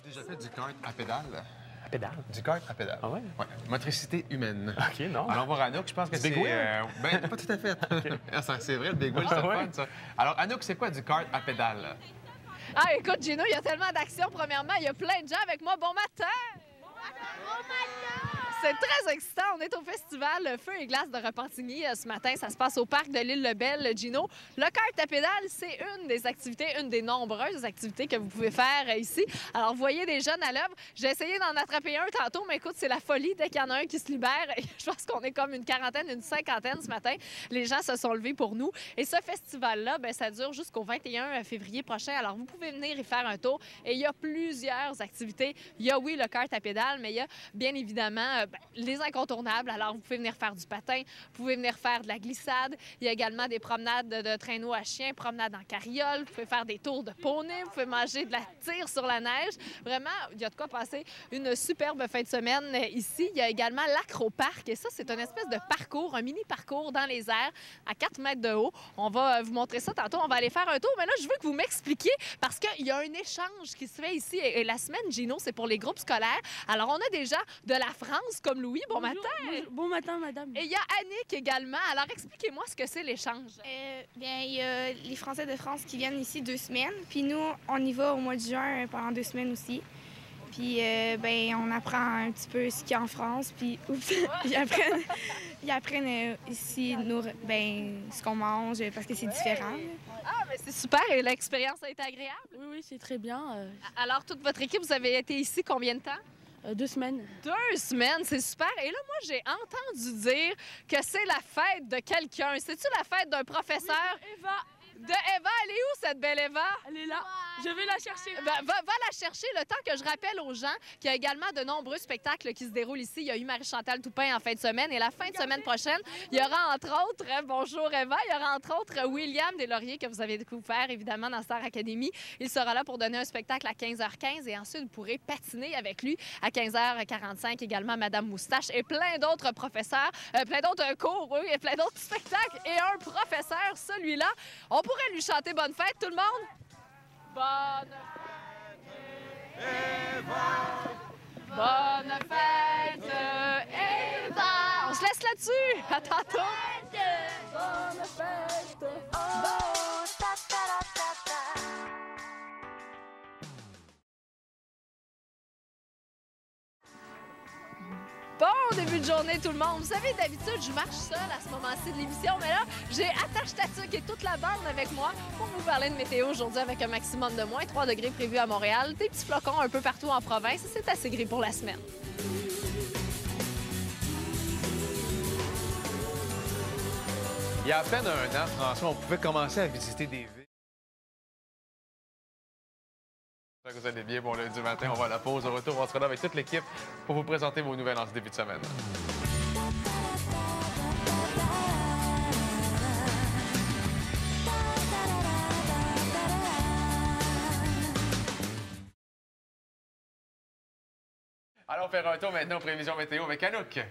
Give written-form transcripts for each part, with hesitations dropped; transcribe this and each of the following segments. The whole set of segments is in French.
Déjà fait du kart à pédale? À pédale? Du kart à pédale. Ah ouais? Ouais. Motricité humaine. OK, non. Alors, on va voir Anouk, je pense que c'est... Big wheel? Ben, pas tout à fait. Ah, c'est vrai, le big wheel, c'est Ah le ouais? fun, ça. Alors, Anouk, c'est quoi du kart à pédale? Ah, écoute, Gino, il y a tellement d'actions. Premièrement, il y a plein de gens avec moi. Bon matin! C'est très excitant. On est au festival Feu et Glace de Repentigny ce matin. Ça se passe au parc de l'Île-Lebel, Gino. Le kart à pédale, c'est une des activités, une des nombreuses activités que vous pouvez faire ici. Alors, vous voyez des jeunes à l'œuvre. J'ai essayé d'en attraper un tantôt, mais écoute, c'est la folie dès qu'il y en a un qui se libère. Je pense qu'on est comme une quarantaine, une cinquantaine ce matin. Les gens se sont levés pour nous. Et ce festival-là, bien, ça dure jusqu'au 21 février prochain. Alors, vous pouvez venir y faire un tour. Et il y a plusieurs activités. Il y a, oui, le kart à pédale, mais il y a bien évidemment les incontournables. Alors, vous pouvez venir faire du patin, vous pouvez venir faire de la glissade. Il y a également des promenades de traîneau à chien, promenades en carriole. Vous pouvez faire des tours de poney, vous pouvez manger de la tire sur la neige. Vraiment, il y a de quoi passer une superbe fin de semaine ici. Il y a également l'acroparc. Et ça, c'est une espèce de parcours, un mini-parcours dans les airs à 4 mètres de haut. On va vous montrer ça tantôt. On va aller faire un tour. Mais là, je veux que vous m'expliquiez parce qu'il y a un échange qui se fait ici. Et la semaine, Gino, c'est pour les groupes scolaires. Alors, on a des gens de la France comme Louis. Bon Bonjour, matin! bonjour. Bon matin, madame. Et il y a Annick également. Alors, expliquez-moi ce que c'est l'échange. Bien, il y a les Français de France qui viennent ici 2 semaines. Puis nous, on y va au mois de juin pendant 2 semaines aussi. Puis, ben, on apprend un petit peu ce qu'il y a en France. Puis, oups, ils apprennent ici ce qu'on mange parce que c'est différent. Ah, mais c'est super. Et l'expérience a été agréable. Oui, oui, c'est très bien. Alors, toute votre équipe, vous avez été ici combien de temps? 2 semaines. 2 semaines, c'est super. Et là, moi, j'ai entendu dire que c'est la fête de quelqu'un. C'est-tu la fête d'un professeur? Oui, Eva, De Eva, elle est où, cette belle Eva? elle est là. Je vais la chercher. Ben, va la chercher le temps que je rappelle aux gens qu'il y a également de nombreux spectacles qui se déroulent ici. Il y a eu Marie-Chantal Toupin en fin de semaine et la fin de semaine prochaine, il y aura entre autres, bonjour Eva, il y aura entre autres William Deslauriers que vous avez découvert évidemment dans Star Academy. Il sera là pour donner un spectacle à 15h15 et ensuite vous pourrez patiner avec lui à 15h45 également Madame Moustache et plein d'autres professeurs, plein d'autres cours, oui, et plein d'autres spectacles et un professeur, celui-là. On pourrait lui chanter bonne fête tout le monde? Bonne fête, Eva! Bonne fête, Eva! On se laisse là-dessus! À tantôt! Bonne fête! Bon début de journée tout le monde. Vous savez, d'habitude, je marche seule à ce moment-ci de l'émission, mais là, j'ai Attache Tatuc et toute la bande avec moi pour vous parler de météo aujourd'hui avec un maximum de moins 3 degrés prévu à Montréal, des petits flocons un peu partout en province et c'est assez gris pour la semaine. Il y a à peine un an, François, on pouvait commencer à visiter des villes. J'espère que vous allez bien. Bon lundi matin, on va à la pause. Au retour, on sera là avec toute l'équipe pour vous présenter vos nouvelles en ce début de semaine. Allons faire un tour maintenant aux prévisions météo avec Anouk.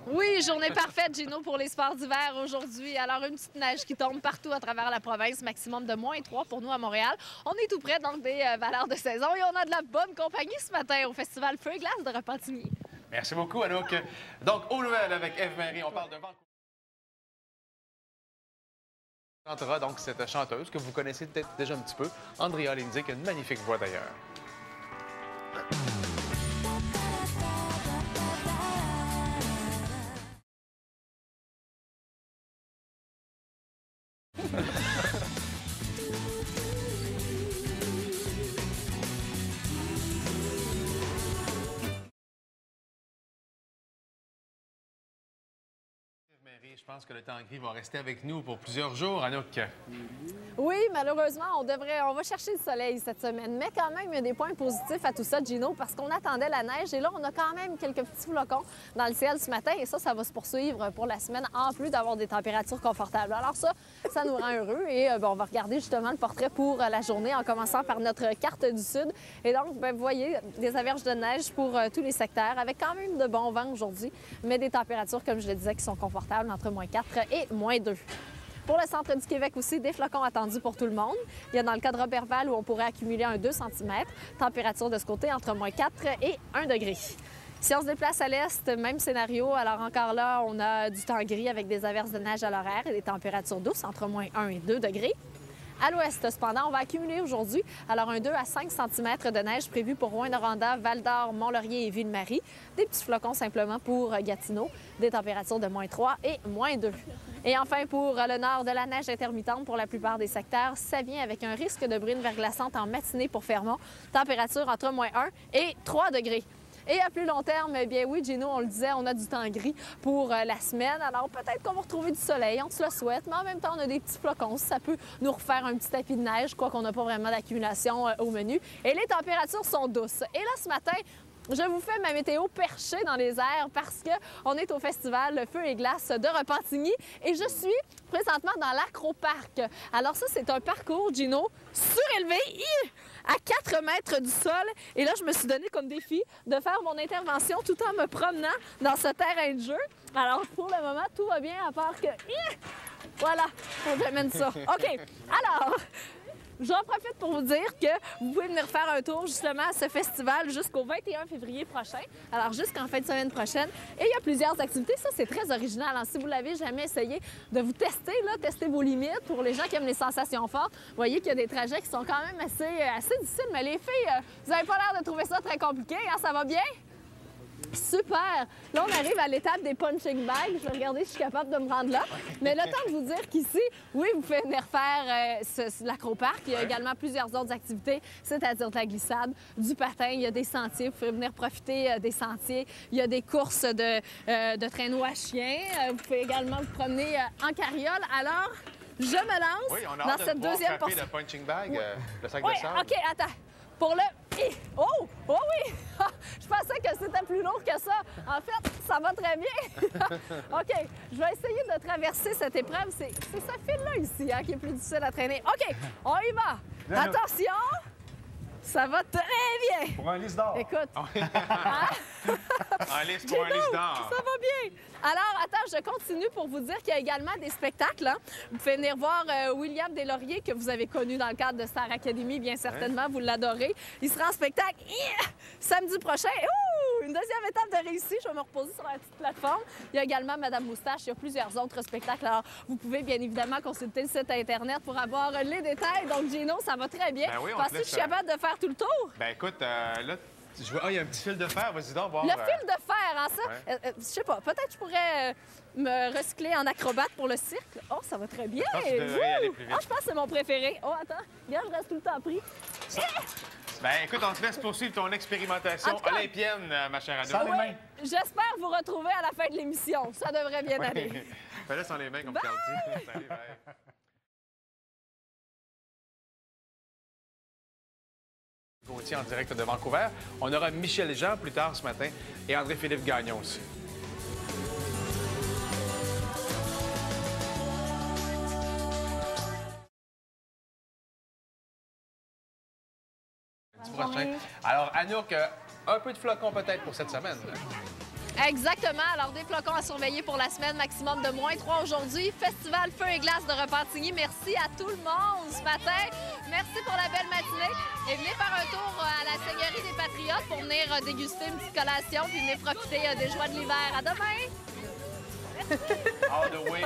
Oui, journée parfaite, Gino, pour les sports d'hiver aujourd'hui. Alors, une petite neige qui tombe partout à travers la province, maximum de moins 3 pour nous à Montréal. On est tout près donc des valeurs de saison et on a de la bonne compagnie ce matin au Festival Feu et Glace de Repentigny. Merci beaucoup, Anouk. Donc, aux nouvelles avec Eve-Marie, on parle de Vancouver. Chantera donc cette chanteuse que vous connaissez peut-être déjà un petit peu, Andrea Lindsay, qui a une magnifique voix d'ailleurs. Marie, je pense que le temps gris va rester avec nous pour plusieurs jours, Anouk. Oui, malheureusement, on va chercher le soleil cette semaine. Mais quand même, il y a des points positifs à tout ça, Gino, parce qu'on attendait la neige. Et là, on a quand même quelques petits flocons dans le ciel ce matin. Et ça va se poursuivre pour la semaine, en plus d'avoir des températures confortables. Alors ça nous rend heureux. Et on va regarder justement le portrait pour la journée en commençant par notre carte du Sud. Et donc, vous voyez, des averses de neige pour tous les secteurs, avec quand même de bons vents aujourd'hui, mais des températures, comme je le disais, qui sont confortables entre moins 4 et moins 2. Pour le centre du Québec aussi, des flocons attendus pour tout le monde. Il y a dans le cas de Roberval où on pourrait accumuler un 2 cm. Température de ce côté entre moins 4 et 1 degré. Si on se déplace à l'est, même scénario. Alors encore là, on a du temps gris avec des averses de neige à l'horaire et des températures douces entre moins 1 et 2 degrés. À l'ouest, cependant, on va accumuler aujourd'hui alors un 2 à 5 cm de neige prévu pour Rouyn-Noranda, Val-d'Or, Mont-Laurier et Ville-Marie. Des petits flocons simplement pour Gatineau, des températures de moins 3 et moins 2. Et enfin, pour le nord, de la neige intermittente pour la plupart des secteurs. Ça vient avec un risque de bruine verglaçante en matinée pour Fermont. Température entre moins 1 et 3 degrés. Et à plus long terme, eh bien oui, Gino, on le disait, on a du temps gris pour la semaine. Alors peut-être qu'on va retrouver du soleil, on se le souhaite, mais en même temps, on a des petits flocons. Ça peut nous refaire un petit tapis de neige, quoi qu'on n'a pas vraiment d'accumulation au menu. Et les températures sont douces. Et là, ce matin, je vous fais ma météo perchée dans les airs parce qu'on est au festival Le Feu et Glace de Repentigny et je suis présentement dans l'Acroparc. Alors ça, c'est un parcours, Gino, surélevé à 4 mètres du sol. Et là, je me suis donné comme défi de faire mon intervention tout en me promenant dans ce terrain de jeu. Alors, pour le moment, tout va bien à part que... Voilà, on amène ça. OK, alors... J'en profite pour vous dire que vous pouvez venir faire un tour justement à ce festival jusqu'au 21 février prochain, alors jusqu'en fin de semaine prochaine. Et il y a plusieurs activités. Ça, c'est très original. Hein? Si vous l'avez jamais essayé, de vous tester, là, tester vos limites pour les gens qui aiment les sensations fortes. Vous voyez qu'il y a des trajets qui sont quand même assez difficiles, mais les filles, vous n'avez pas l'air de trouver ça très compliqué. Hein? Ça va bien? Super! Là, on arrive à l'étape des punching bags. Je vais regarder si je suis capable de me rendre là. Mais le temps de vous dire qu'ici, oui, vous pouvez venir faire l'Acroparc. Il y a également plusieurs autres activités, c'est-à-dire de la glissade, du patin. Il y a des sentiers. Vous pouvez venir profiter des sentiers. Il y a des courses de traîneau à chiens. Vous pouvez également vous promener en carriole. Alors, je me lance oui, on a dans hâte cette de deuxième portion. le punching bag, le sac Oui, de sable. OK, attends. Pour le... Oh! Oh oui! Je pensais que c'était plus lourd que ça. En fait, ça va très bien. OK, je vais essayer de traverser cette épreuve. C'est ce fil-là ici hein, qui est plus difficile à traîner. OK, on y va. Attention! Ça va très bien. Pour un lisse d'or. Écoute. En liste pour un liste d'or. Ça va bien. Alors, attends, je continue pour vous dire qu'il y a également des spectacles. Hein. Vous pouvez venir voir William Deslauriers, que vous avez connu dans le cadre de Star Academy, bien certainement. Vous l'adorez. Il sera en spectacle samedi prochain. Ouh! Une deuxième étape de réussite. Je vais me reposer sur la petite plateforme. Il y a également Madame Moustache. Il y a plusieurs autres spectacles. Alors, vous pouvez bien évidemment consulter le site Internet pour avoir les détails. Donc, Gino, ça va très bien. Ben oui, Penses-tu que je suis capable de faire tout le tour? Ben écoute, là, je vois, il y a un petit fil de fer. Vas-y donc, voir. Le fil de fer, hein, ça? Ouais. Je sais pas, peut-être que je pourrais me recycler en acrobate pour le cirque. Oh, ça va très bien! Je pense que tu devrais aller plus vite. Ah, je pense que c'est mon préféré. Oh, attends, regarde, je reste tout le temps pris. Ben écoute, on te laisse poursuivre ton expérimentation En tout cas- olympienne, ma chère Anna. Sans les mains. J'espère vous retrouver à la fin de l'émission. Ça devrait bien aller. Fais-le sans les mains, comme Carl dit. Salut, bye. Gauthier en direct de Vancouver. On aura Michel Jean plus tard ce matin et André-Philippe Gagnon aussi. Prochain. Alors, Anouk, un peu de flocons peut-être pour cette semaine. Exactement. Alors, des flocons à surveiller pour la semaine, maximum de moins 3 aujourd'hui. Festival Feu et Glace de Repentigny. Merci à tout le monde ce matin. Merci pour la belle matinée. Et venez faire un tour à la Seigneurie des Patriotes pour venir déguster une petite collation puis venir profiter des joies de l'hiver. À demain! All the way,